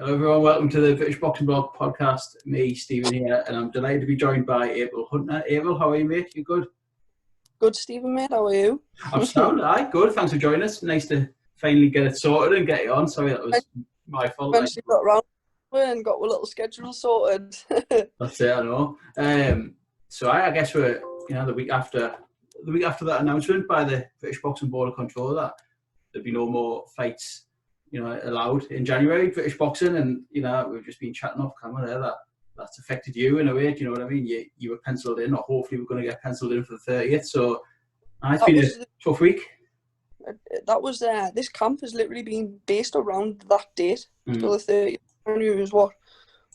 Hello everyone, welcome to the British Boxing Blog podcast. Me, Stephen here, and I'm delighted to be joined by April Hunter. April, how are you, mate? You good? Good, Stephen, mate. How are you? I'm sound, aye, good. Thanks for joining us. Nice to finally get it sorted and get it on. Sorry, that was my fault. Eventually got around to it and got a little schedule sorted. That's it, I know. So I guess we're the week after that announcement by the British Boxing Board of Control that there'd be no more fights, allowed in January, British boxing, and we've just been chatting off camera there that's affected you in a way. Do you know what I mean? You were penciled in, or hopefully we're going to get penciled in for the 30th. So it's been a tough week. That was this camp has literally been based around that date. So the 30th January is what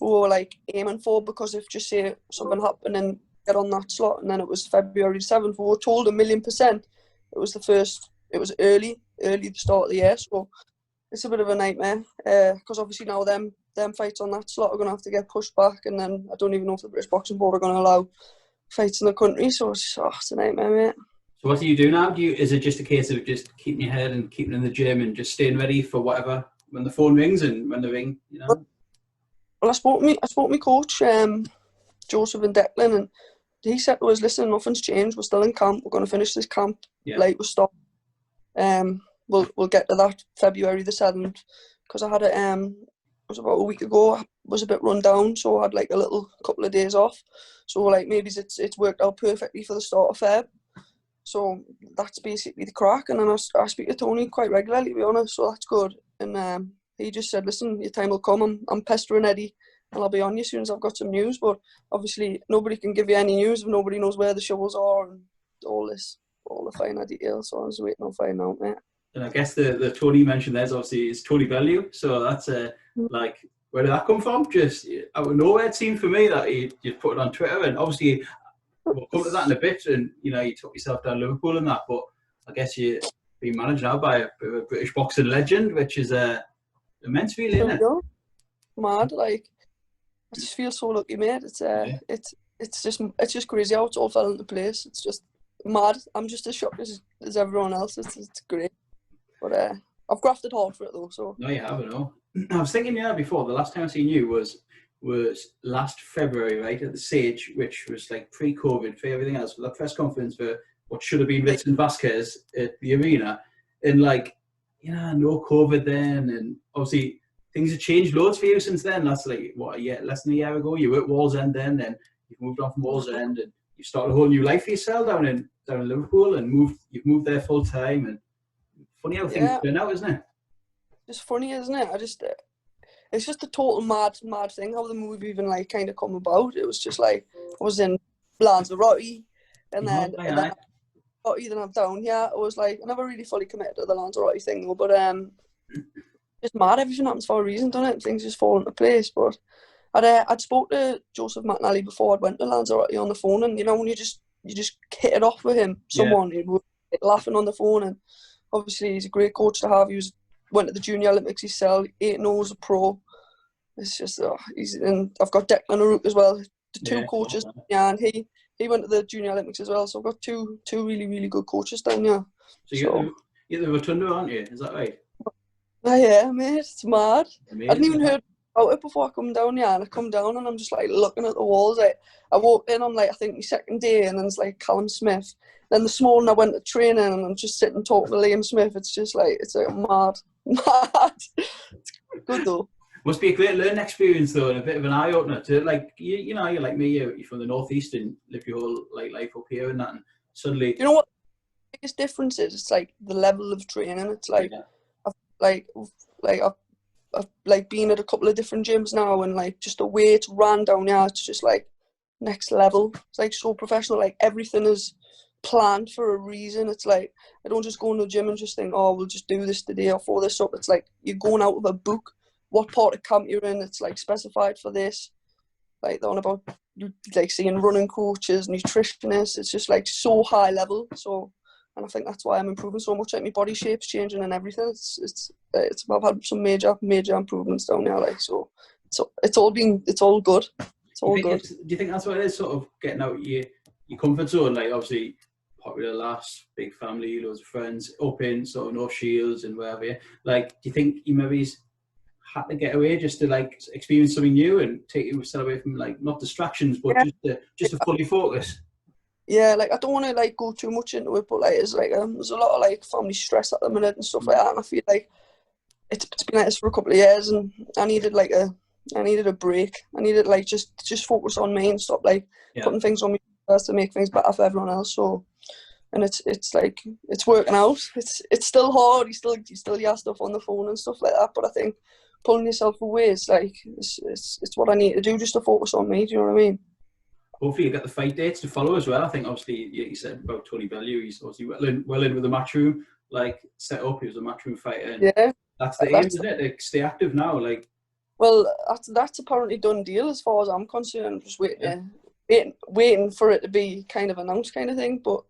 we were like aiming for, because if just say something happened and get on that slot, and then it was February 7th, we were told 1,000,000% it was the first. It was early the start of the year, so it's a bit of a nightmare, because obviously now them fights on that slot are going to have to get pushed back, and then I don't even know if the British Boxing Board are going to allow fights in the country, so it's a nightmare, mate. So what do you do now? Is it just a case of just keeping your head and keeping in the gym and just staying ready for whatever, when the phone rings and when they ring, Well, I spoke to my coach, Joseph and Declan, and he said to us, listen, nothing's changed, we're still in camp, we're going to finish this camp, late we stop. We'll get to that February the 7th, because I had it was about a week ago. I was a bit run down, so I had like a little couple of days off. So like maybe it's worked out perfectly for the start of Feb. So that's basically the crack. And then I speak to Tony quite regularly, to be honest. So that's good. And he just said, listen, your time will come. I'm pestering Eddie, and I'll be on you as soon as I've got some news. But obviously nobody can give you any news if nobody knows where the shovels are and all the finer details. So I was waiting on finding out, mate. And I guess the Tony mentioned there's obviously is Tony Bellew. So that's like, where did that come from? Just out of nowhere, it seemed for me that you put it on Twitter, and obviously we'll come to that in a bit. And you took yourself down Liverpool and that, but I guess you're being managed now by a British boxing legend, which is immense, really, isn't it? Mad, like I just feel so lucky, mate. It's just crazy how it's all fell into place. It's just mad. I'm just as shocked as everyone else. It's great. But I've grafted hard for it though. So no, you haven't. No, I was thinking before, the last time I seen you was last February, right, at the Sage, which was like pre-COVID for everything else, for the press conference for what should have been Vincent Vasquez at the arena, and like no COVID then, and obviously things have changed loads for you since then. That's like what, less than a year ago. You were at Wallsend then you've moved on from Wallsend, and you started a whole new life for yourself down in Liverpool, and you've moved there full time. And funny how things turn out, isn't it? It's funny, isn't it? It's just a total mad thing how the move even like kind of come about. It was just like I was in Lanzarote, and then I'm down here. I was like, I never really fully committed to the Lanzarote thing though, but it's mad. Everything happens for a reason, doesn't it? Things just fall into place. But I'd spoke to Joseph McNally before I went to Lanzarote on the phone, and when you just hit it off with him, someone who was laughing on the phone, and obviously he's a great coach to have. Went to the Junior Olympics himself, 8-0 as a pro. It's just and I've got Declan Arouk as well, the two coaches, and he went to the Junior Olympics as well. So I've got two really, really good coaches down here. So you're the Rotunda, aren't you? Is that right? Yeah, mate, it's mad. Amazing. I hadn't even heard about it before I come down here, and I come down and I'm just like looking at the walls. I walked in on like I think my second day, and then it's like Callum Smith. Then this morning I went to training, and I'm just sitting talking to Liam Smith. It's just like it's like mad. It's good though. Must be a great learning experience though, and a bit of an eye opener to like you're like me. You're from the northeast and live your whole life up here and that, and suddenly what the biggest difference is? It's like the level of training. It's like I've like been at a couple of different gyms now, and like just the way it's ran down here, it's just like next level. It's like so professional. Like everything is planned for a reason. It's like I don't just go into the gym and just think, oh, we'll just do this today or throw this up. It's like you're going out of a book. What part of camp you're in, it's like specified for this. Like they're on about like seeing running coaches, nutritionists. It's just like so high level. So, and I think that's why I'm improving so much. Like my body shape's changing and everything. I've had some major improvements down there. Like so it's all good. It's all good. Do you think that's what it is? Sort of getting out your comfort zone. Like obviously popular lass, big family, loads of friends, up in sort of North Shields and wherever. Like, do you think you maybe had to get away just to like experience something new and take yourself away from like not distractions, but just to fully focus? Yeah, like I don't want to like go too much into it, but like it's like there's a lot of like family stress at the minute and stuff like that, and I feel like it's been like this for a couple of years, and I needed a break. I needed like just focus on me and stop like putting things on me first to make things better for everyone else. So, and it's like it's working out. It's still hard. You still hear stuff on the phone and stuff like that, but I think pulling yourself away is like it's what I need to do just to focus on me. Do you know what I mean? Hopefully you get the fight dates to follow as well. I think obviously you said about Tony Bellew, he's obviously well in with the Matchroom, like set up. He was a Matchroom fighter. And yeah, that's the aim, isn't it? Like stay active now. Like, well, that's apparently done deal as far as I'm concerned. Just waiting for it to be kind of announced, kind of thing. But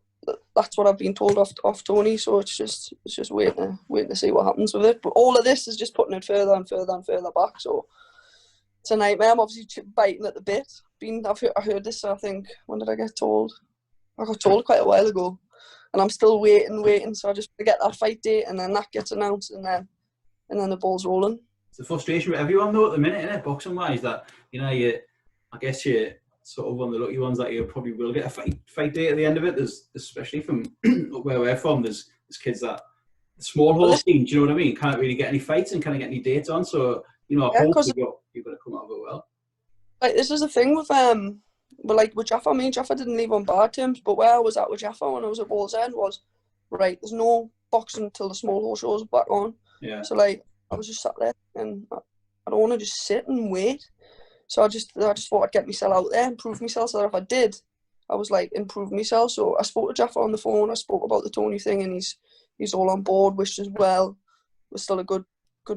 that's what I've been told off Tony. So it's just waiting to see what happens with it. But all of this is just putting it further and further and further back. So it's a nightmare. I'm obviously biting at the bit. I heard this, I think, when did I get told? I got told quite a while ago, and I'm still waiting. So I just get that fight date, and then that gets announced, and then the ball's rolling. It's a frustration with everyone though at the minute, isn't it? Boxing wise, that I guess you're sort of one of the lucky ones that you probably will get a fight date at the end of it. There's, especially from where we're from, there's kids that the small horse team, do you know what I mean? Can't really get any fights and can't get any dates on. So I hope you're going to come out of it well. Like this is the thing with with Jaffa. Me and Jaffa didn't leave on bad terms, but where I was at with Jaffa when I was at Wallsend was right. There's no boxing until the small horse shows back on. Yeah. So like I was just sat there, and I don't want to just sit and wait. So I just thought I'd get myself out there, improve myself, so that if I did, I was like improve myself. So I spoke to Jaffa on the phone. I spoke about the Tony thing, and he's all on board, wished as well. We're still a good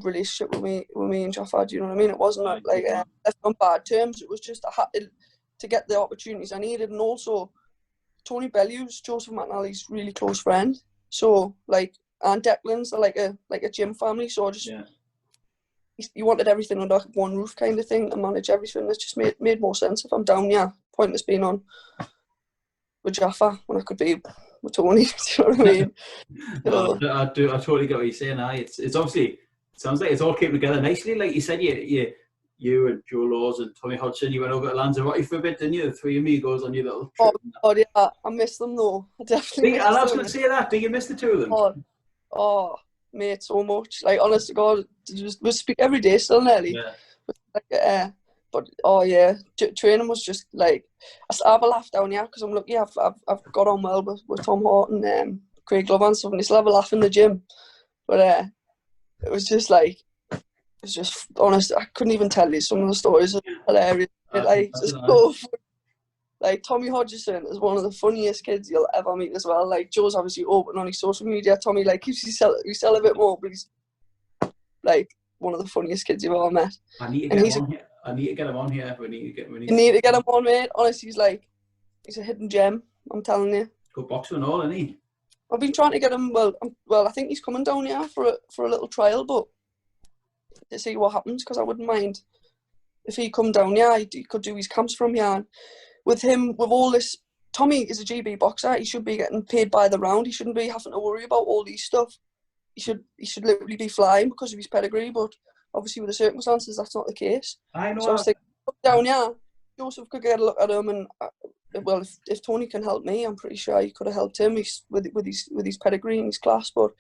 relationship with me and Jaffa. Do you know what I mean? It wasn't like left on bad terms. It was just I had to get the opportunities I needed, and also Tony Bellew's Joseph McNally's really close friend. So like, and Declan's are like a gym family. So I just he wanted everything under one roof kind of thing to manage everything. It just made more sense. If I'm down, pointless being on with Jaffa when I could be with Tony. Do you know what I mean? I totally get what you're saying. It's obviously. Sounds like it's all came together nicely. Like you said, you and Joe Laws and Tommy Hodgson, you went over to Lanzarote for a bit, didn't you? The three amigos on your little trip. Oh yeah, I miss them though. I definitely miss them. I was going to say that. Do you miss the two of them? Oh, mate, so much. Like, honest to God, we speak every day still nearly. Yeah. But oh yeah, training was just like I have a laugh down here because I'm lucky. I've got on well with Tom Horton and Craig Glover and stuff, and still have a laugh in the gym. But it was just like, it's just honest. I couldn't even tell you some of the stories. Are hilarious. Like Tommy Hodgson is one of the funniest kids you'll ever meet as well. Like Joe's obviously open on his social media. Tommy like keeps himself a bit more, but he's like one of the funniest kids you've ever met. I need to get him on here. You need to get him on, mate. Honestly, he's a hidden gem. I'm telling you. Good boxer and all, isn't he? I've been trying to get him. Well, I think he's coming down here for a little trial, but to see what happens, because I wouldn't mind if he come down here. He could do his camps from here. And with him, with all this, Tommy is a GB boxer. He should be getting paid by the round. He shouldn't be having to worry about all these stuff. He should literally be flying because of his pedigree. But obviously, with the circumstances, that's not the case. I know. So I was thinking, down here, Joseph could get a look at him and. Well, if Tony can help me, I'm pretty sure he could have helped him with his pedigree and his class. But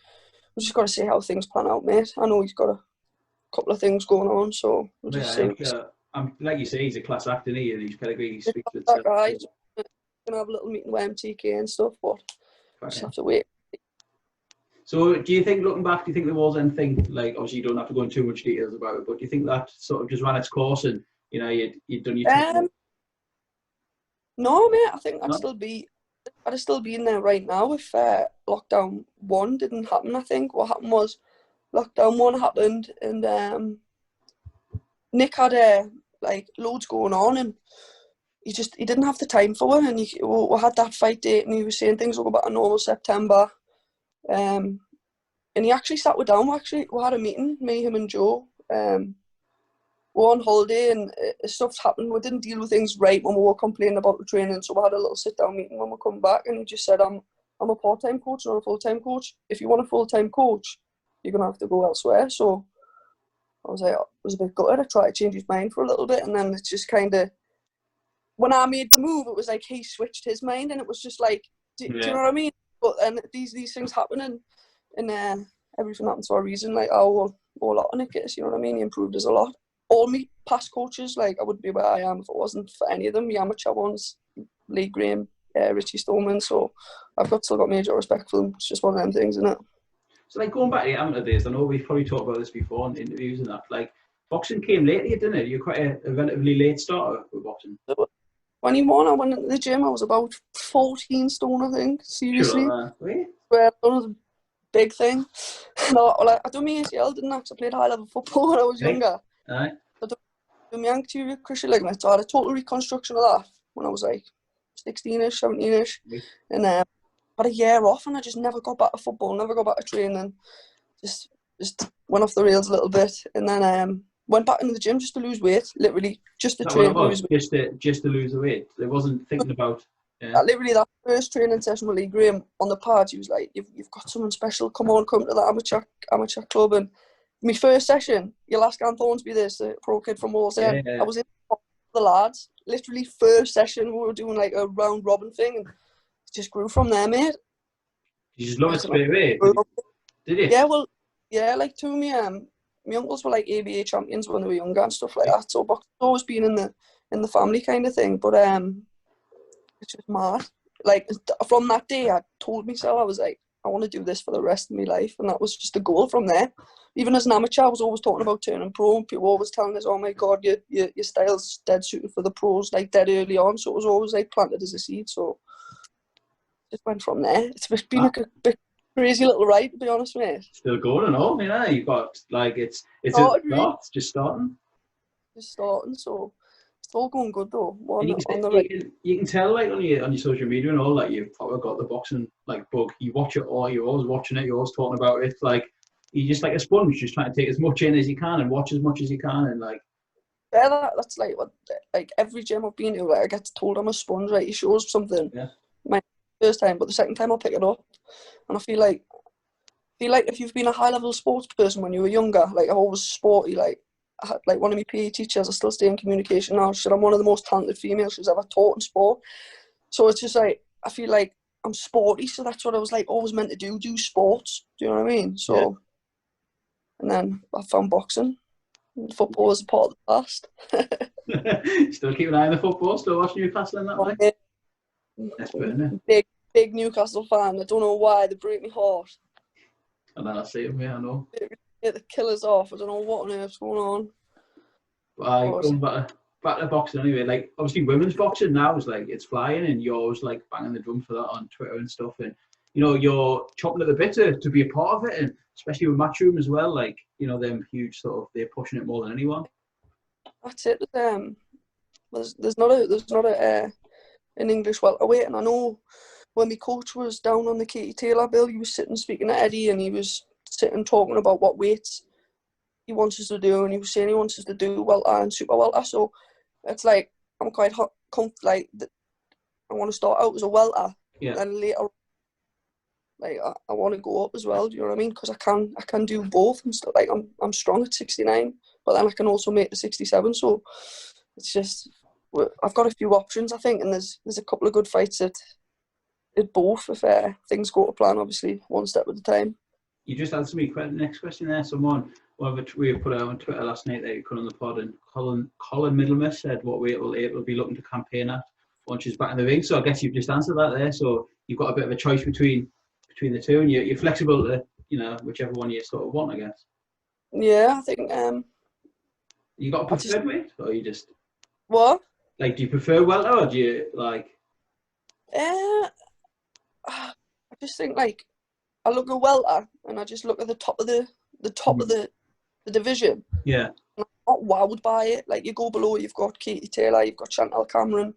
we've just got to see how things pan out, mate. I know he's got a couple of things going on, so we'll just see. Like you say, he's a class actor, and his pedigree speaks for itself. itself. Right, gonna have a little meeting with MTK and stuff, but just have to wait. So, do you think, looking back, there was anything, like, obviously you don't have to go into too much details about it, but do you think that sort of just ran its course and you'd done your No, mate. I think I'd still be in there right now if lockdown 1 didn't happen. I think what happened was lockdown 1 happened, and Nick had like loads going on, and he didn't have the time for it. And we had that fight date, and he was saying things will go back to normal September. And he actually sat with down. We had a meeting, me, him, and Joe. We're on holiday and stuff's happened. We didn't deal with things right when we were complaining about the training, so we had a little sit-down meeting when we come back, and he just said, I'm a part-time coach, not a full-time coach. If you want a full-time coach, you're going to have to go elsewhere. So I was a bit gutted. I tried to change his mind for a little bit, and then it's just kind of, when I made the move, it was like he switched his mind, and it was just like, do you know what I mean? But and these things happen, and everything happens for a reason. Like, all lot on it, guess, you know what I mean? He improved us a lot. All me past coaches, like, I wouldn't be where I am if it wasn't for any of them. The amateur ones, Lee Graham, Richie Stallman. So I've still got major respect for them. It's just one of them things, isn't it? So, like, going back to the amateur days, I know we've probably talked about this before in interviews and that. Like, boxing came late, didn't it? You're quite a relatively late starter with boxing. 21, I went into the gym. I was about 14 stone, I think. Seriously. Sure, Where one of the big thing. No, like, I done my ACL, didn't I? 'Cause I played high level football when I was younger. Aye. I done my anterior cruciate ligament. So I had a total reconstruction of that when I was like 16ish, 17ish. And had a year off, and I just never got back to football, never got back to training. Just went off the rails a little bit, and then went back into the gym just to lose weight, literally just to train to lose weight. Just to lose the weight. It wasn't thinking about. Yeah. Literally that first training session with Lee Graham on the pad, he was like, "You've got someone special. Come to the amateur club." And my first session, your last Gan Thornsby, this pro kid from Wales. I was in the lads. Literally first session, we were doing like a round robin thing, and it just grew from there, mate. You just love it straight away. Did you? Yeah, well, yeah, like two of my uncles were like ABA champions when they were younger and stuff like that. So boxing's always been in the family kind of thing. But it's just mad. Like, from that day, I told myself, I was like, I want to do this for the rest of my life, and that was just the goal from there. Even as an amateur, I was always talking about turning pro, and people were always telling us, "Oh my God, your style's dead suited for the pros," like dead early on. So it was always like planted as a seed. So just went from there. It's been a bit crazy little ride, to be honest, mate. Still going and all, you know. You've got like it's just starting. Just starting, so it's all going good though. You can tell, like, on your social media and all, like, you've probably got the boxing like bug. You watch it all. You're always watching it. You're always talking about it. Like, you're just like a sponge, just trying to take as much in as you can and watch as much as you can, and like. Yeah, that's like what, like, every gym I've been to, like, I get told I'm a sponge. Like, he shows something. Yeah. My first time, but the second time I'll pick it up, and I feel like if you've been a high level sports person when you were younger, like, I'm always sporty, like. I had, like, one of my PE teachers, I still stay in communication now. She said I'm one of the most talented females she's ever taught in sport. So it's just like, I feel like I'm sporty, so that's what I was like always meant to do sports. Do you know what I mean? So, yeah. And then I found boxing. And football was a part of the past. Still keep an eye on the football, still watching Newcastle and that, like? That's good, isn't it? Big Newcastle fan. I don't know why, they break my heart. And then I see them, yeah, I know. Get the killers off. I don't know what on earth's going on. Going back to boxing anyway, like, obviously women's boxing now is like, it's flying, and you're always like banging the drum for that on Twitter and stuff, and you know, you're chopping at the bit to be a part of it, and especially with Matchroom as well, like, you know, them huge sort of, they're pushing it more than anyone. That's it. There's not an English welterweight, and I know when my coach was down on the Katie Taylor bill, he was sitting speaking to Eddie, and he was sitting talking about what weights he wants us to do, and he was saying he wants us to do welter and super welter. So it's like, I'm quite like, I want to start out as a welter, and later, like, I want to go up as well. Do you know what I mean? Because I can do both. I'm still, like, I'm strong at 69, but then I can also make the 67. So it's just, I've got a few options, I think, and there's a couple of good fights at both if things go to plan. Obviously, one step at a time. You just answered me next question there. Someone, we put out on Twitter last night that you put on the pod, and Colin Middlemas said what weight will be looking to campaign at once she's back in the ring. So I guess you've just answered that there. So you've got a bit of a choice between the two, and you're flexible to, you know, whichever one you sort of want, I guess. Yeah, I think. You got a preferred weight, or you just what? Like, do you prefer welter, or do you like? I just think, like, I look at welter and I just look at the top of the division. Yeah. I'm not wowed by it. Like, you go below, you've got Katie Taylor, you've got Chantal Cameron,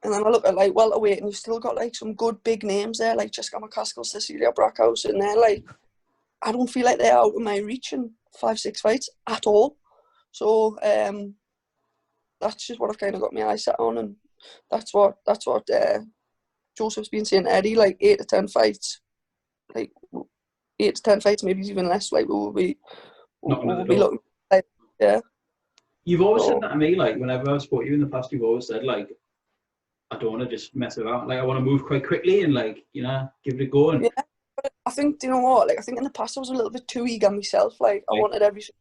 and then I look at, like, welterweight, and you've still got, like, some good big names there, like Jessica McCaskill, Cecilia Brackhouse, and they're like, I don't feel like they're out of my reach in 5-6 fights at all. So that's just what I've kind of got my eyes set on, and that's what Joseph's been saying to Eddie, like 8 to 10 fights, like 8 to 10 fights, maybe even less. Like, we'll be knocking we'll at be the door. looking. Like, yeah. You've always said that to me, like whenever I've spoken to you in the past, you've always said like, I don't want to just mess around. Like I want to move quite quickly and like, you know, give it a go. And Yeah, but I think, do you know what? Like, I think in the past I was a little bit too eager myself. Like, I wanted everything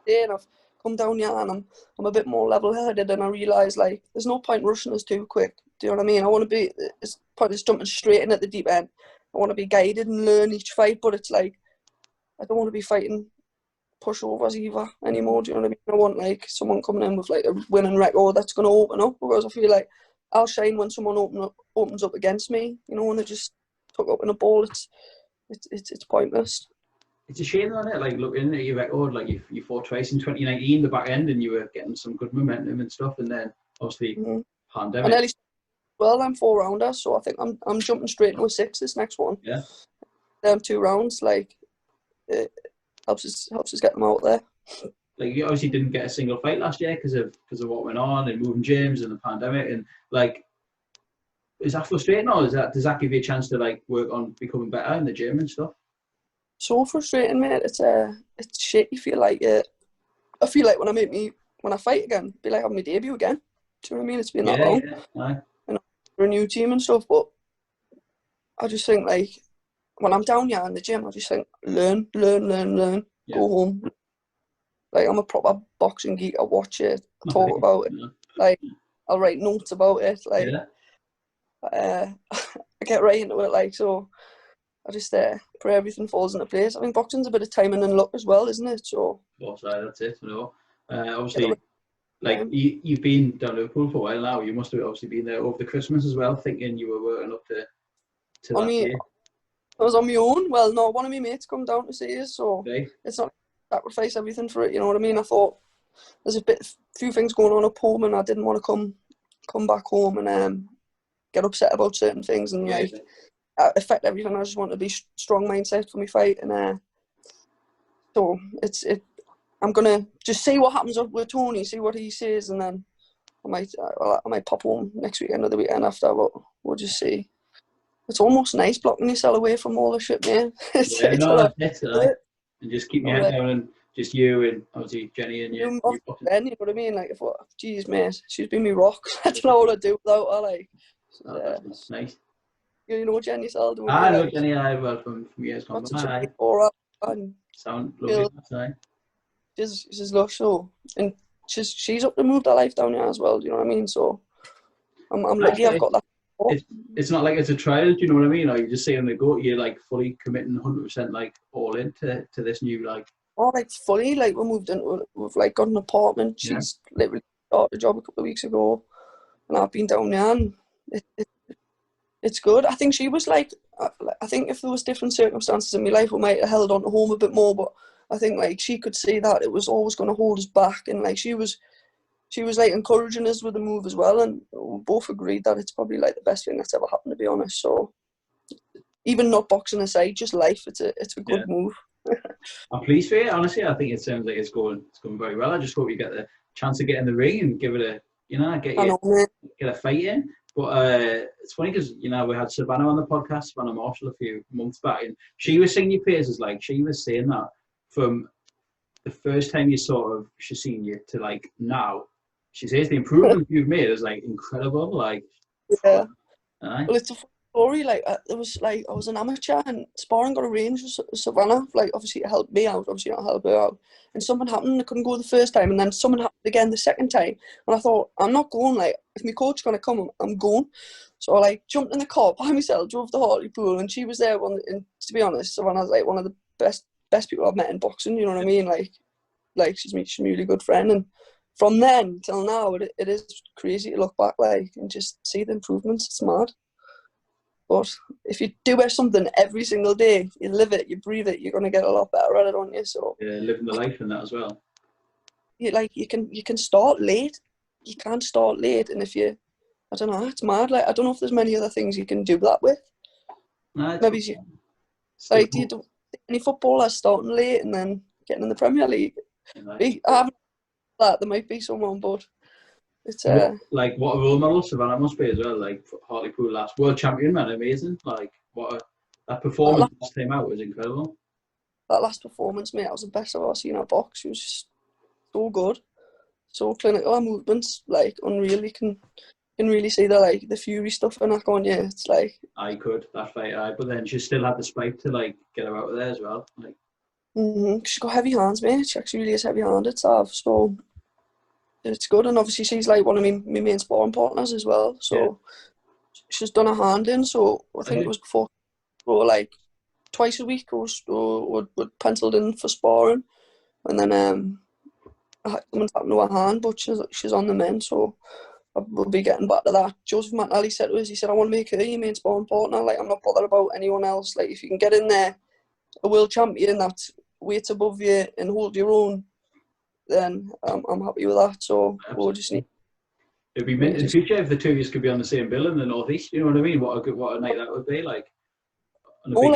day, and I've come down here and I'm a bit more level-headed, and I realise like there's no point rushing us too quick. Do you know what I mean? I want to be, it's point is jumping straight in at the deep end. I want to be guided and learn each fight, but it's like I don't want to be fighting pushovers either anymore. Do you know what I mean? I want like someone coming in with like a winning record that's going to open up, because I feel like I'll shine when someone opens up against me. You know, when they just took up in a ball, it's pointless. it's a shame, isn't it? Like looking at your record, like you fought twice in 2019, the back end, and you were getting some good momentum and stuff, and then obviously pandemic. And at least, well, I'm 4-rounder, so I think I'm jumping straight into a 6 this next one. Yeah. 2 rounds, like it helps us get them out there. Like you obviously didn't get a single fight last year because of what went on and moving gyms and the pandemic, and like, is that frustrating, or does that give you a chance to like work on becoming better in the gym and stuff? So frustrating, mate. It's shit. You feel like I feel like when I fight again, it'd be like having my debut again. Do you know what I mean? It's been that long. Yeah. You know, for a new team and stuff, but I just think like when I'm down here in the gym, I just think learn. Yeah. Go home. Like I'm a proper boxing geek. I watch it, I talk about it. Like I'll write notes about it. Like I get right into it. Like so, I just pray everything falls into place. I think boxing's a bit of timing and luck as well, isn't it? So. That's it. You know, obviously, like you've been down Liverpool for a while now. You must have obviously been there over the Christmas as well, thinking you were working up to that day. I was on my own. Well, no, one of my mates come down to see us, so okay. It's not sacrifice everything for it. You know what I mean? I thought there's a few things going on up home, and I didn't want to come back home and get upset about certain things and like affect everything. I just want to be strong mindset for my fight, and so I'm gonna just see what happens up with Tony, see what he says, and then I might pop home next weekend or the weekend after. But we'll just see. It's almost nice blocking yourself away from all the shit, man. That's it. And just keep your head down, and just you and obviously Jenny and you. You know what I mean? Like, geez, mate, she's been me rock. I don't know what I'd do without her. Like, that's nice. You know Jenny Selden? I know Jenny. From years gone by. Sound lovely. She's lush, so and she's up to move her life down here as well. Do you know what I mean? So I'm lucky I've got that. It's not like it's a trial, do you know what I mean? Or you just saying they go, you're like fully committing 100% like all into this new like. Oh, like fully, like we moved into, we've like got an apartment. She's literally started a job a couple of weeks ago, and I've been down there, and it's good. I think she was like, I think if there was different circumstances in my life, we might have held on to home a bit more. But I think like she could see that it was always going to hold us back, and like she was like encouraging us with the move as well, and we both agreed that it's probably like the best thing that's ever happened, to be honest. So even not boxing aside, just life, it's a good move. I'm pleased for you, honestly. I think it sounds like it's going very well. I just hope you get the chance to get in the ring and give it a, get a fight in. But it's funny because we had Savannah on the podcast, Savannah Marshall, a few months back, and she was singing your praises. Like she was saying that from the first time she seen you to like now. She says the improvement you've made is like incredible. Like, well, it's a story. Like, it was like I was an amateur and sparring got arranged with Savannah. Like, obviously it helped me out. Obviously not help her out. And something happened. I couldn't go the first time, and then something happened again the second time. And I thought, I'm not going. Like, if my coach's gonna come, I'm going. So I like jumped in the car by myself, drove to Hartlepool, and she was there. And to be honest, Savannah's like one of the best people I've met in boxing. You know what I mean? Like she's a really good friend, and from then till now, it is crazy to look back like and just see the improvements. It's mad. But if you do something every single day, you live it, you breathe it, you're gonna get a lot better at it, aren't you? So living the life in that as well. You can start late. You can't start late, and I don't know, it's mad. Like I don't know if there's many other things you can do that with. No, maybe do you do any footballers starting late and then getting in the Premier League? I haven't that there might be someone, but it's like what a role model Savannah must be as well. Like Hartlepool last world champion, man, amazing. Like that performance last time out was incredible. that last performance, mate, that was the best I've ever seen her box. She was just so good, so clinical. Her movements, like, unreal. You can really see the, like, the Fury stuff and that going, yeah, it's like... I could, that fight, but then she still had the spike to, like, get her out of there as well. Like, She's got heavy hands, mate. She actually really is heavy-handed to have, so it's good. And obviously she's, like, one of my main sparring partners as well, so she's done a hand in, so I think it was before, or like, twice a week or penciled in for sparring, and then someone's happened to her hand, but she's on the mend, so we'll be getting back to that. Joseph McNally said to us, he said, I want to make her your main sparring partner. Like, I'm not bothered about anyone else. Like, if you can get in there a world champion that's weights above you and hold your own, then I'm happy with that. So we'll just need... It'd be mint in the future if the two of you could be on the same bill in the Northeast. You know what I mean? What a night that would be like. Well,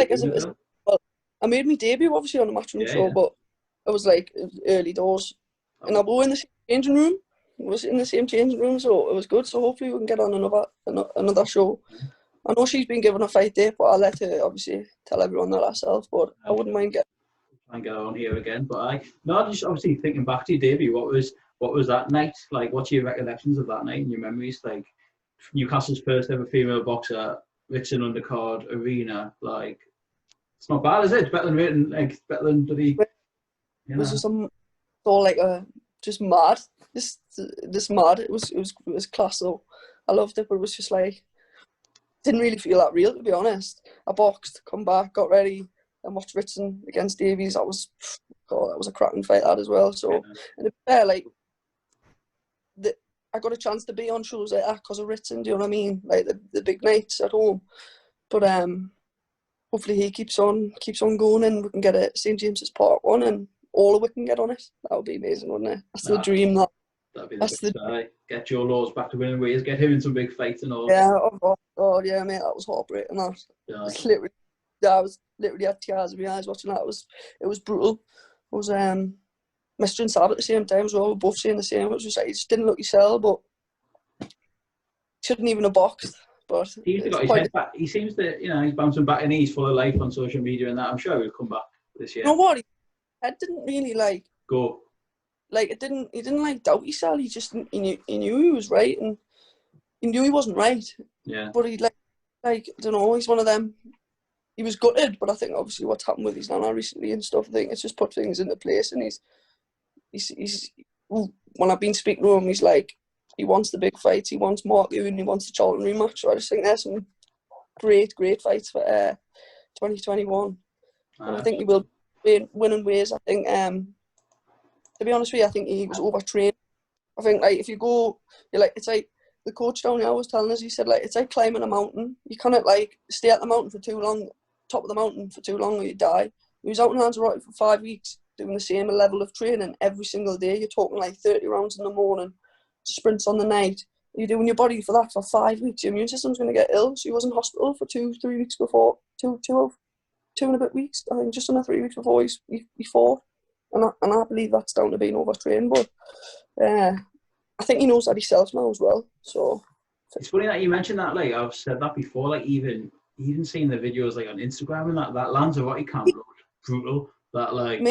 I made my debut obviously on the Matchroom show, but it was like early doors, and I was in the same changing room. It was in the same changing room, so it was good. So hopefully we can get on another show. I know she's been given a fight date, but I'll let her obviously tell everyone that herself. But I wouldn't mind get on here again. But just obviously thinking back to your debut, what was that night like? What's your recollections of that night and your memories? Like, Newcastle's first ever female boxer, Ritson undercard arena. Like, it's not bad, is it? It's better than the. It was just all like just mad. This mad. It was class though. I loved it, but it was just like, didn't really feel that real, to be honest. I boxed, come back, got ready, and watched Ritson against Davies. That was a cracking fight, that as well. So, and like, I got a chance to be on shows like that because of Ritson. Do you know what I mean? Like the big nights at home. But hopefully he keeps on going, and we can get a St James's Park one, and all of we can get on it. That would be amazing, wouldn't it? That's the dream. That'd be the best. Get Joe Laws back to winning ways. Get him in some big fights and all. Yeah, oh God, yeah, mate, that was heartbreaking. That. Yeah. I was literally had tears in my eyes watching that. It was brutal. It was Mr. and Sad at the same time as well. We were both saying the same. It was just like, he just didn't look himself, but shouldn't even have boxed. But he's got his head back. He seems to, he's bouncing back and he's full of life on social media and that. I'm sure he'll come back this year. You know what? His head didn't really go. Like, he didn't like doubt himself. He knew he was right, and he knew he wasn't right. Yeah. But he like I don't know. He's one of them. He was gutted, but I think obviously what's happened with his nana recently and stuff, I think it's just put things into place. And he's when I've been speaking to him, he's like, he wants the big fights. He wants Mark Ewan. He wants the Charlton rematch. So I just think there's some great fights for 2021. And I think he will be winning ways. I think to be honest with you, I think he was overtrained. I think like if you go, it's like the coach down here was telling us. He said like it's like climbing a mountain. You cannot like stay at the mountain for too long, top of the mountain for too long, or you die. He was out in Lanzarote for 5 weeks doing the same level of training every single day. You're talking like 30 rounds in the morning, sprints on the night. You're doing your body for that for 5 weeks. Your immune system's going to get ill. So he was in hospital for 2-3 weeks before, 2 and a bit weeks. I think just under 3 weeks before he fought. And I believe that's down to being overtrained. But I think he knows that himself now as well. So it's funny that you mentioned that. Like, I've said that before. Like, even seeing the videos like on Instagram and that Lanzarote camp looked brutal. That like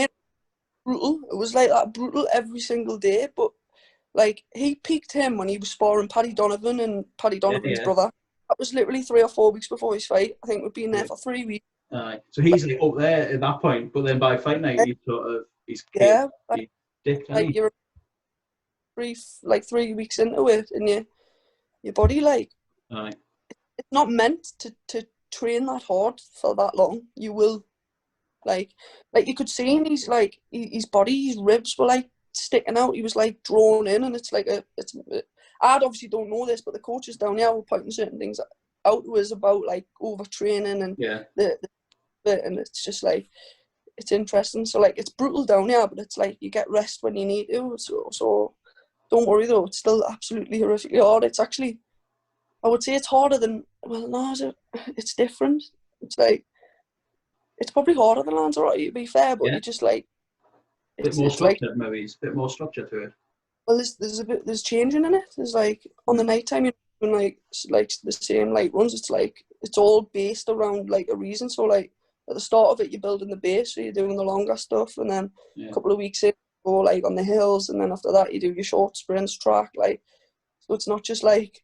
brutal. It was like that brutal every single day. But like he peaked him when he was sparring Paddy Donovan and Paddy Donovan's brother. That was literally 3 or 4 weeks before his fight. I think we've been there for 3 weeks. So he's like up there at that point, but then by fight night he's dipped. Like you're 3 weeks into it, and your body it's not meant to train that hard for that long. You will like you could see in his body, his ribs were like sticking out. He was like drawn in, and it's like I obviously don't know this, but the coaches down here were pointing certain things out to us about like overtraining and and it's just like it's interesting. So like it's brutal down here, but it's like you get rest when you need to. So don't worry though, it's still absolutely horrifically hard. It's actually, I would say it's harder than, well no, it's different. It's like it's probably harder than Lanzarote to be fair, but you just like a bit more structure, maybe it's a bit more structure to it. Well, there's changing in it. There's like on the night time you're doing like the same light runs. It's like it's all based around like a reason. So like at the start of it, you're building the base, so you're doing the longer stuff, and then a couple of weeks in, you go like on the hills, and then after that, you do your short sprints, track, like, so it's not just like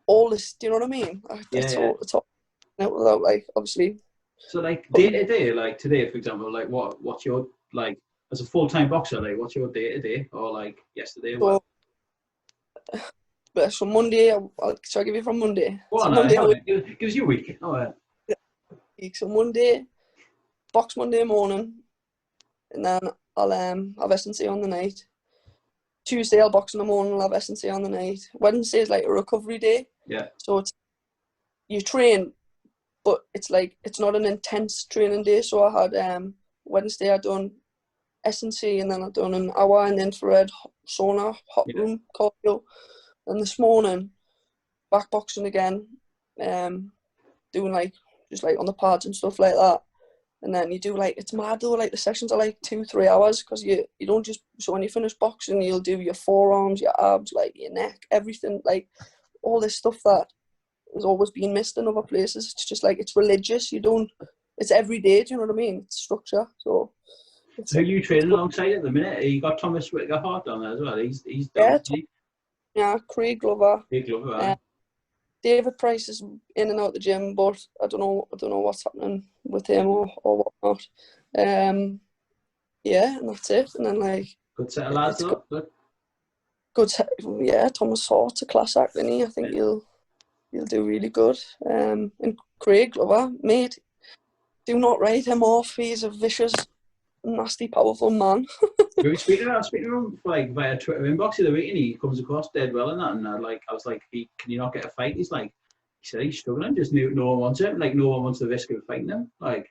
all this, do you know what I mean? It's all without, like, obviously. So, like, day to day, like today, for example, like, what's your, like, as a full-time boxer, like, what's your day to day, or like yesterday? So Monday, shall I give you from Monday? Well, so no, Monday gives you a week. So Monday, box Monday morning, and then I'll have S&C on the night. Tuesday I'll box in the morning, I'll have S&C on the night. Wednesday is like a recovery day. Yeah. So it's, you train, but it's like, it's not an intense training day. So I had Wednesday I done S&C, and then I done an hour in infrared sauna, hot room cardio. And this morning, back boxing again, doing like, just like on the pads and stuff like that. And then you do like, it's mad though, like the sessions are like 2-3 hours, because you don't just, so when you finish boxing, you'll do your forearms, your abs, like your neck, everything, like all this stuff that has always been missed in other places. It's just like, it's religious, it's every day, do you know what I mean? It's structure, so. Who are you training alongside at the minute? You got Thomas Whitaker Hart down there as well. He's down yeah, Craig Glover. Craig Glover, right? David Price is in and out the gym, but I don't know what's happening with him or whatnot. Yeah, and that's it. And then like, good set of lads, though. Good. Yeah, Thomas Hart's a class act, isn't he? I think he'll do really good. And Craig Glover, mate, do not write him off. He's a vicious, nasty, powerful man. We were speaking to him like via Twitter inbox the other week, and he comes across dead well in that. And I was like, can you not get a fight? He said he's struggling. Just no one wants him. Like, no one wants the risk of fighting him. Like,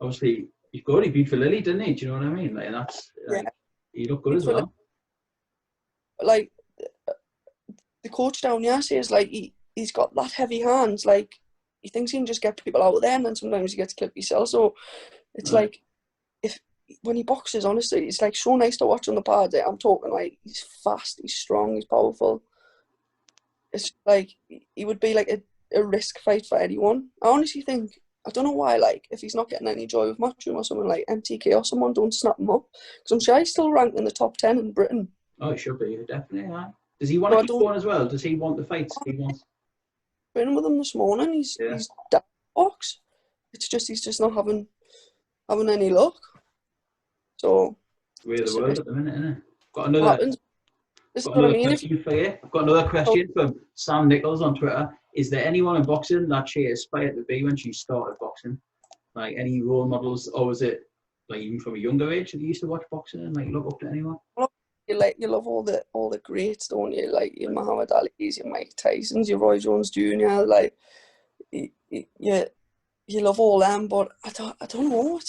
obviously he's good. He beat for Lily, didn't he? Do you know what I mean? Like, and that's like, he looked good as well. Like, the coach down here says like he's got that heavy hands. Like, he thinks he can just get people out there, and then sometimes he gets clipped himself. So it's like, when he boxes, honestly, it's like so nice to watch on the pad. I'm talking like, he's fast, he's strong, he's powerful. It's like, he would be like a risk fight for anyone. I honestly think, I don't know why, like, if he's not getting any joy with Matchroom or someone like MTK or someone, don't snap him up. Because I'm sure he's still ranked in the top 10 in Britain. Oh, he should be, definitely. Yeah. Does he want to keep going as well? Does he want the fights? He wants. Been with him this morning. He's down box. It's just, he's just not having any luck. So. Way of the world at the minute, isn't it? Got another question for you. I've got another question from Sam Nichols on Twitter. Is there anyone in boxing that she aspired to be when she started boxing? Like, any role models, or was it like even from a younger age that you used to watch boxing and like look up to anyone? You love all the greats, don't you? Like your Muhammad Ali's, your Mike Tyson's, your Roy Jones Jr. Like, you love all them, but I don't know.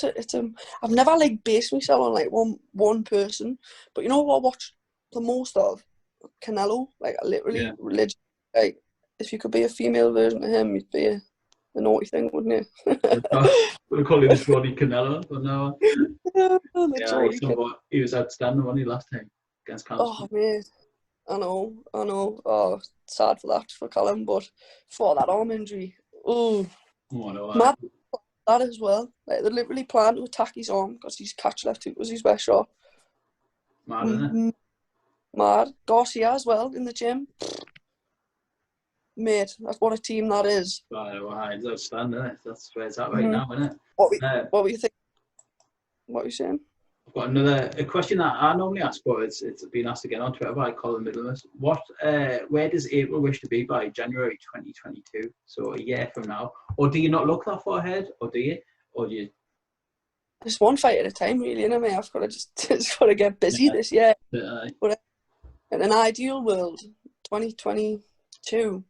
I've never like based myself on like one person. But you know what I watch the most of? Canelo. Like, literally religion. Like, if you could be a female version of him, you'd be a naughty thing, wouldn't you? We'll call you this Roddy Canelo, but no. He was outstanding, wasn't he, last time against Callum? Oh, mate. I know. Oh, sad for that for Callum, but for that arm injury, oh no, mad that as well. Like, they literally planned to attack his arm because his catch left hook was his best shot. Mad, isn't it? Mad. Garcia as well in the gym. Mate, that's what a team that is. Right, it's outstanding, isn't it? That's where it's at right now, isn't it? What were you thinking? What were you saying? I've got a question that I normally ask, but it's been asked again on Twitter by Colin Middlemas. Where does April wish to be by January 2022? So a year from now. Or do you not look that far ahead? Or do you? Just one fight at a time, really, innit, mate? I've got to just got to get busy this year. But in an ideal world, 2022,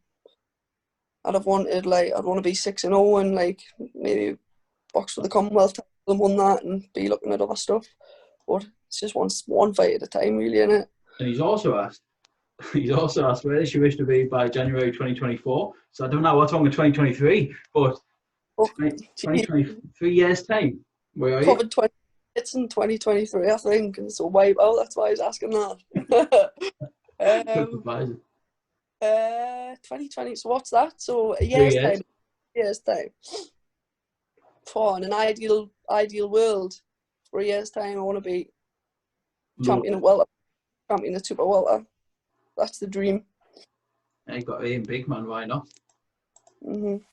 I'd want to be 6-0 and like maybe box for the Commonwealth title and won that and be looking at other stuff. But it's just one fight at a time, really, innit? And he's also asked where does she wish to be by January 2024? So I don't know what's wrong with 2023, but 2023 years time. Where are you? Covered 20 hits in 2023, I think, and it's a wipe out. That's why he's asking that. 2020. So what's that? So a year's time. For in an ideal world, 3 years time, I want to be champion of welter, champion of super welter. That's the dream. You got to aim big, man. Why not? Mhm.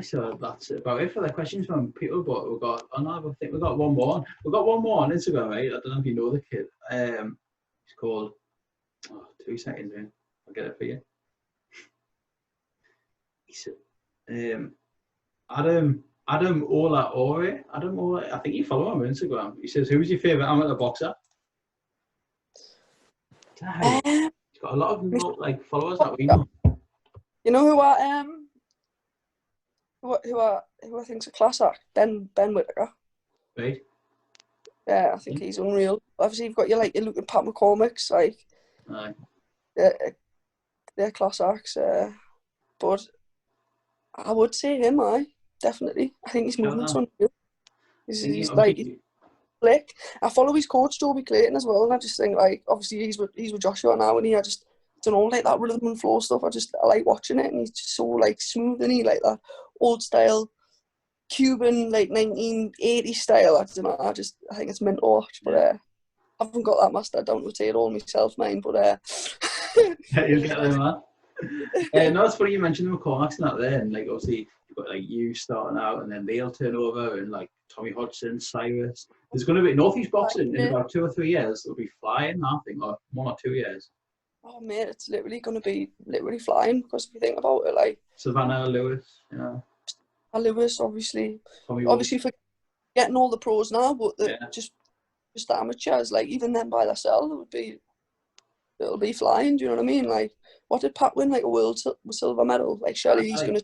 So that's about it for the questions from people. But we've got another. I think we've got one more. We've got one more on Instagram, right? I don't know if you know the kid. He's called. 2 seconds, man. I'll get it for you. He said, Adam Ola Ore. Adam Ola. I think you follow him on Instagram. He says, "Who's your favourite amateur boxer?" He's got a lot of like followers that we know. You know who I think's a class act? Ben Whittaker. Right. Yeah, I think he's unreal. Obviously, you've got your Luke and Pat McCormick's, like, Aye. they're class acts. But I would say him, definitely. I think his movement's unreal. He's like slick. I follow his coach, Toby Clayton, as well, and I just think, like, obviously he's with Joshua now, and I just don't know, like that rhythm and flow stuff. I like watching it, and he's just so like smooth, and he like that old style Cuban, like 1980s style. I don't know. I think it's meant to watch, but I haven't got that mastered down to a tail all myself, mine. But you'll get there, man. No, it's funny you mentioned the McCormicks and that there, and like obviously you've got like you starting out, and then they'll turn over, and like Tommy Hodgson, Cyrus. There's going to be Northeast boxing in about 2 or 3 years. It'll be flying, I think, or 1 or 2 years. Oh mate, it's literally going to be flying, because if you think about it, like Savannah Lewis, Lewis, obviously for getting all the pros now, but just the amateurs, like even them by themselves, it'll be flying. Do you know what I mean? Like, what did Pat win? Like a world silver medal. Like, surely he's going to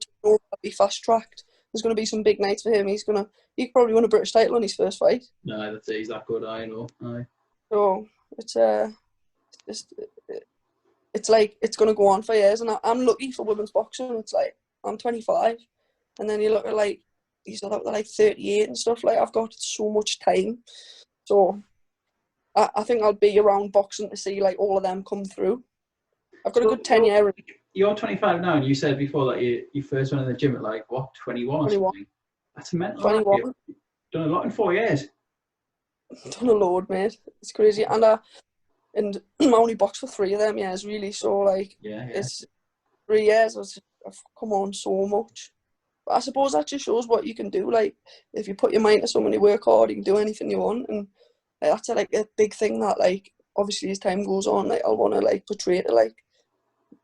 be fast tracked. There's going to be some big nights for him. He could probably win a British title in his first fight. No, that's he's that good. I know. Aye. So it's like it's going to go on for years, and I'm lucky for women's boxing. It's like I'm 25, and then you look at like he's up to like 38 and stuff. Like, I've got so much time, so I think I'll be around boxing to see like all of them come through. I've got a good 10 year. You're 25 now, and you said before that you first went in the gym at like what 21 or something. That's mental. 21. You've done a lot in 4 years. Done a load, mate. It's crazy, and I only boxed for 3 of them years, really. So like, it's 3 years. I've come on so much. But I suppose that just shows what you can do. Like, if you put your mind to something, you work hard, you can do anything you want, and that's like a big thing that, like, obviously as time goes on, like, I'll want to like portray to like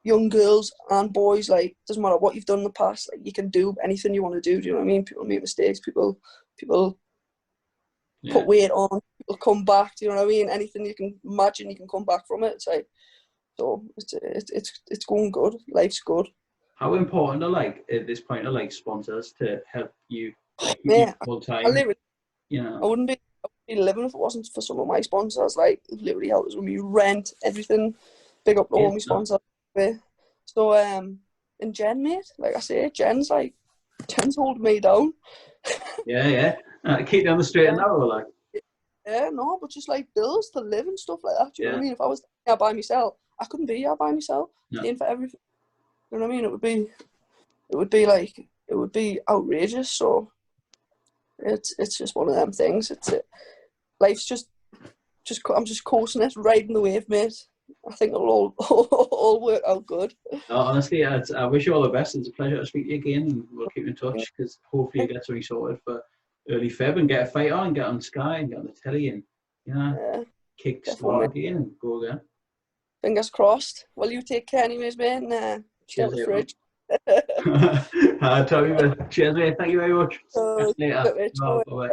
young girls and boys, like, doesn't matter what you've done in the past, like, you can do anything you want to do. Do you know what I mean? People make mistakes, people put weight on, people come back. Do you know what I mean? Anything you can imagine, you can come back from it. It's like, so it's going good. Life's good. How important are, like, at this point, are like sponsors to help you, like, full time? I wouldn't be living if it wasn't for some of my sponsors. Like, it literally helps with me rent, everything. Big up to all my sponsors. So and Jen, mate, like I say, Jen's holding me down. Keep you on the straight and narrow, like. Yeah, no, but just like bills to live and stuff like that. Do you know what I mean? If I was here by myself, I couldn't be here by myself. Paying for everything. You know what I mean? It would be outrageous. So it's just one of them things. Life's just I'm just coasting it, riding the wave, mate. I think it'll all work out good. No, honestly, I wish you all the best. It's a pleasure to speak to you again, and we'll keep in touch, because hopefully you get something sorted for early Feb and get a fight on, get on Sky and get on the telly, and kick start again and go again. Fingers crossed. Well, you take care anyways, mate, and cheers, the fridge. Tommy, cheers, mate. Thank you very much. Later. Bye.